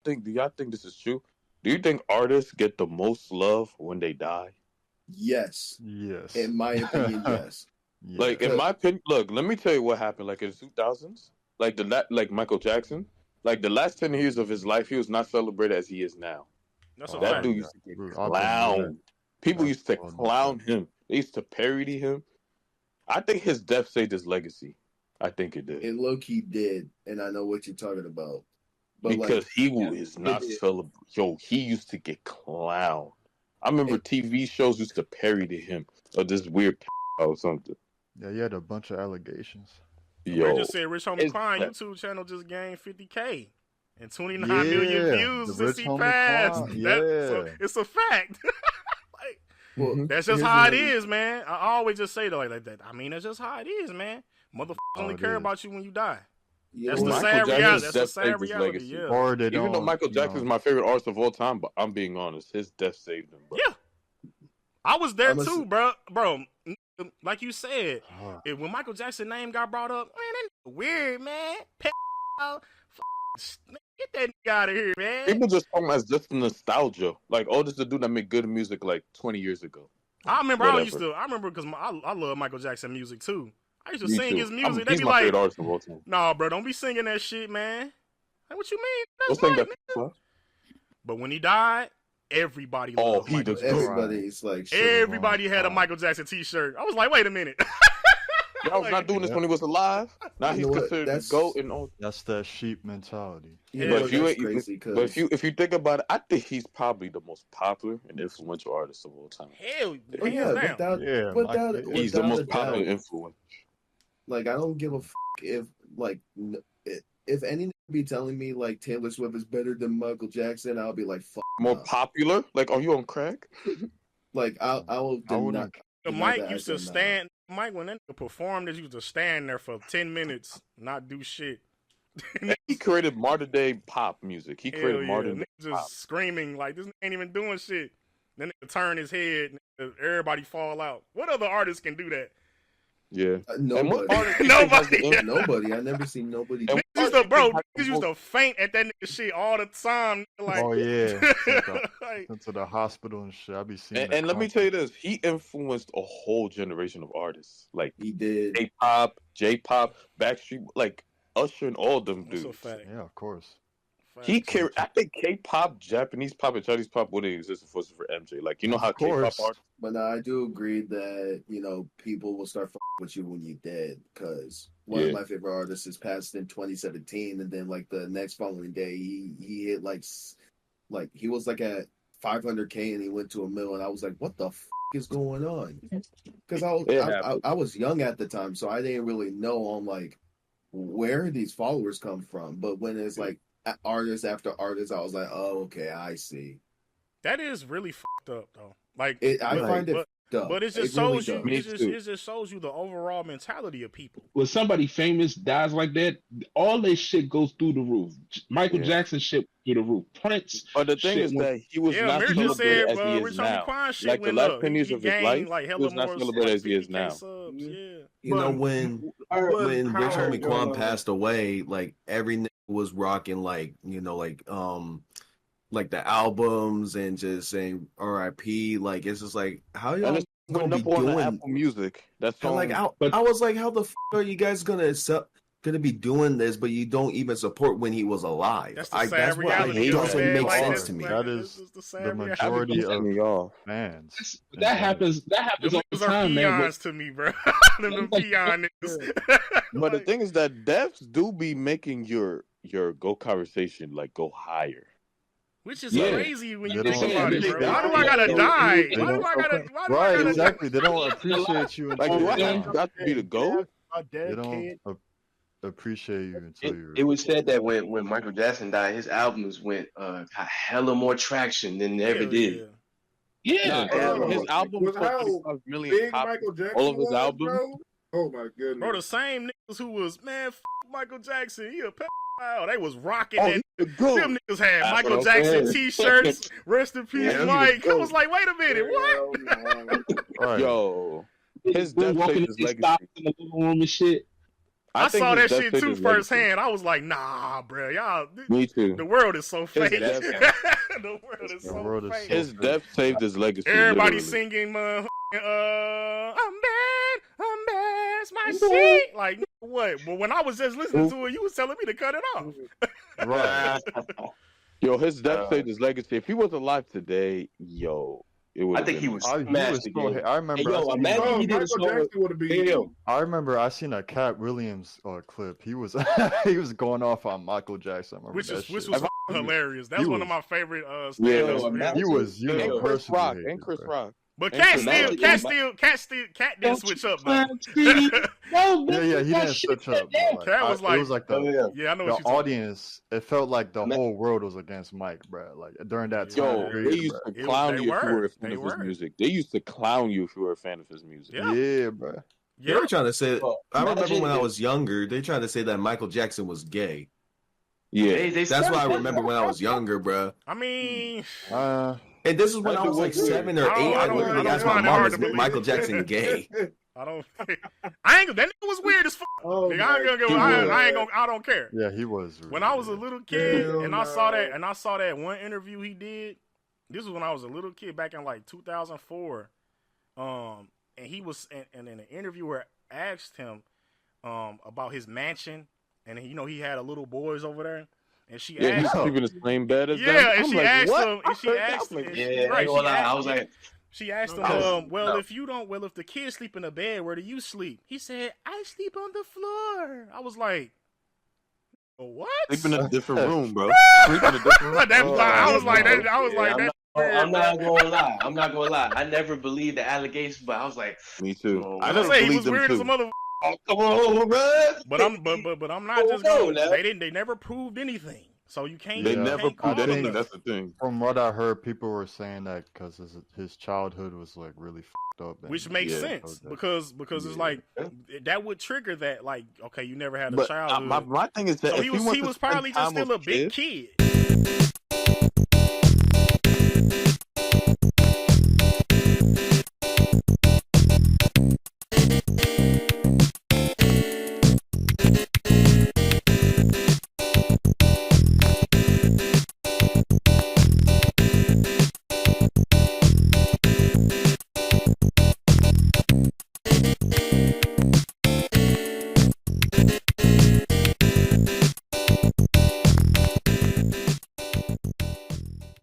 Do y'all think this is true? Do you think artists get the most love when they die? Yes. Yes. In my opinion, yes. Yeah. Like in my opinion, look, let me tell you what happened. Like in the 2000s, like Michael Jackson, like the last 10 years of his life, he was not celebrated as he is now. That's a That fact. dude used to get I'll give you that. clowned. People used to clown him. They used to parody him. I think his death saved his legacy. I think it did. It low-key did, and I know what you're talking about. But Because like, he is not celebrated. Yo, he used to get clowned. I remember TV shows used to parody him or this weird or something. Yeah, he had a bunch of allegations. Yo, Ray just said Rich Homie Klein YouTube channel just gained 50K and 29 million views since he passed. So it's a fact. Like, well, that's just how it is, man. I always just say that like that. I mean, that's just how it is, man. Motherfuckers only care about you when you die. That's the sad reality. That's the sad reality. Yeah. Or they Even though Michael Jackson's my favorite artist of all time, but I'm being honest, his death saved him, bro. Yeah. I was there too, bro. Bro, like you said, when Michael Jackson's name got brought up, man, that weird, man. Get that nigga out of here, man. People just talk about just nostalgia. Like, oh, this is the dude that made good music like 20 years ago. I remember because I love Michael Jackson music too. I used to sing his music. They be like, nah, bro, don't be singing that shit, man. Like, what you mean? That's right, nigga. But when he died, everybody loved Michael Jackson. Everybody's like, everybody had a Michael Jackson t-shirt. I was like, wait a minute. Y'all was not doing this when he was alive. Now he's considered the GOAT and all. That's that sheep mentality. Yeah, but if you think about it, I think he's probably the most popular and influential artist of all time. Hell, he's the most popular influence. Like, I don't give a if anyone be telling me like Taylor Swift is better than Michael Jackson, I'll be like, fuck. More popular? Like, are you on crack? Like, I will not. Mike used to stand. Mike, when that nigga performed, he used to stand there for 10 minutes, not do shit. He created modern day pop music. He created modern day just pop. Screaming like this ain't even doing shit. Then nigga turn his head, everybody fall out. What other artist can do that? Yeah, nobody. Nobody. I never seen nobody. Niggas used to faint at that nigga shit all the time. Like, oh yeah, into the hospital and shit. I be seeing. And let me tell you this: he influenced a whole generation of artists. Like he did, J-pop, Backstreet, like Usher, and all them dudes. Yeah, of course. He carried. I think K-pop, Japanese pop, and Chinese pop wouldn't exist if it wasn't for MJ. Like, you know how K-pop artists. But I do agree that people will start fucking with you when you're dead. Because one of my favorite artists is passed in 2017, and then like the next following day, he hit like he was like at 500K and he went to 1 million. And I was like, what the is going on? Because I was young at the time, so I didn't really know on like where these followers come from. But when it's like artist after artist, I was like, oh, okay, I see. That is really fucked up, though. Like, I find it fucked up. But it just shows you. It just shows you the overall mentality of people. When somebody famous dies like that, all this shit goes through the roof. Michael Jackson shit through the roof. Prince. But the thing is that he was not celebrated as he is now. Like the last 10 years of his life, he was not celebrated as he is now. You know, when Rich Homie Quan passed away, like every nigga was rocking like the albums and just saying R.I.P. Like, it's just like, how y'all gonna be doing Apple Music? That's all. Like, I was like, how the are you guys gonna be doing this? But you don't even support when he was alive. That's what I hate. It doesn't make sense to me. That is the majority of y'all fans. That happens all the time, man. Peons to me, bro. Them peon niggas. But the thing is that deaths do be making your go conversation like go higher. Which is crazy when you think about it, bro. Why do I gotta die? Why do I gotta? Right, exactly. They don't appreciate you. Like, do I have got to be the GOAT? They don't appreciate you until you're. It was said that when Michael Jackson died, his albums got hella more traction than they ever did. Yeah, his album was 25 million copies. All of his albums. Bro? Oh my goodness, bro! The same niggas who was Michael Jackson, he a pedophile. They was rocking it. Them niggas had Michael Jackson t-shirts. Rest in peace, Mike. I was like, wait a minute, what? Yo, his death saved his legacy. In the living room and shit. I saw that shit too firsthand. I was like, nah, bro, y'all. Me too. The world is so fake. The world is so fake. His death saved his legacy. Everybody singing, I'm bad, it's my shit. Like, what? But when I was just listening to it, you was telling me to cut it off. Right. Yo, his death saved his legacy. If he was alive today, yo. I think he was smashed again. I remember. Hey, yo, imagine he did a song. I remember I seen a Cat Williams clip. He was he was going off on Michael Jackson. Which was hilarious. That's one of my favorite stand-ups. He was and Chris Rock. But Cat didn't switch up though. Yeah, he didn't switch up. Cat was like, it was like the I know what the audience. It felt like the whole world was against Mike, bro. Like during that time. Yo, they used to clown you if you were a fan of his music. They used to clown you if you were a fan of his music. Yeah, bro. They were trying to say. I remember when I was younger, they tried to say that Michael Jackson was gay. Yeah, that's why I remember when I was younger, bro. I mean, and this is when I was like 7 or 8. I literally asked my mom, "Is Michael Jackson gay?" I ain't. That nigga was weird as fuck. Oh, nigga, I don't care. Yeah, he was. When I was a little kid, I saw that one interview he did. This was when I was a little kid back in like 2004. And he was, and then the interviewer asked him, about his mansion, and he had a little boys over there. And she asked he's sleeping in the same bed as them. and she asked him, I was like, she asked him, if the kids sleep in the bed, where do you sleep? He said, I sleep on the floor. I was like, what? Sleep in a different room, bro. Sleep in a different room. I was like, I'm not gonna lie. I never believed the allegations, but I was like, me too. I never believed them too. Oh, come on, bro. But I'm not just going. They never proved anything. So you can't. They never proved anything. That's the thing. From what I heard, people were saying that because his childhood was like really fucked up. Which makes sense because it's like that would trigger that, like, okay, you never had a childhood. My thing is that so he was probably just still a big kid.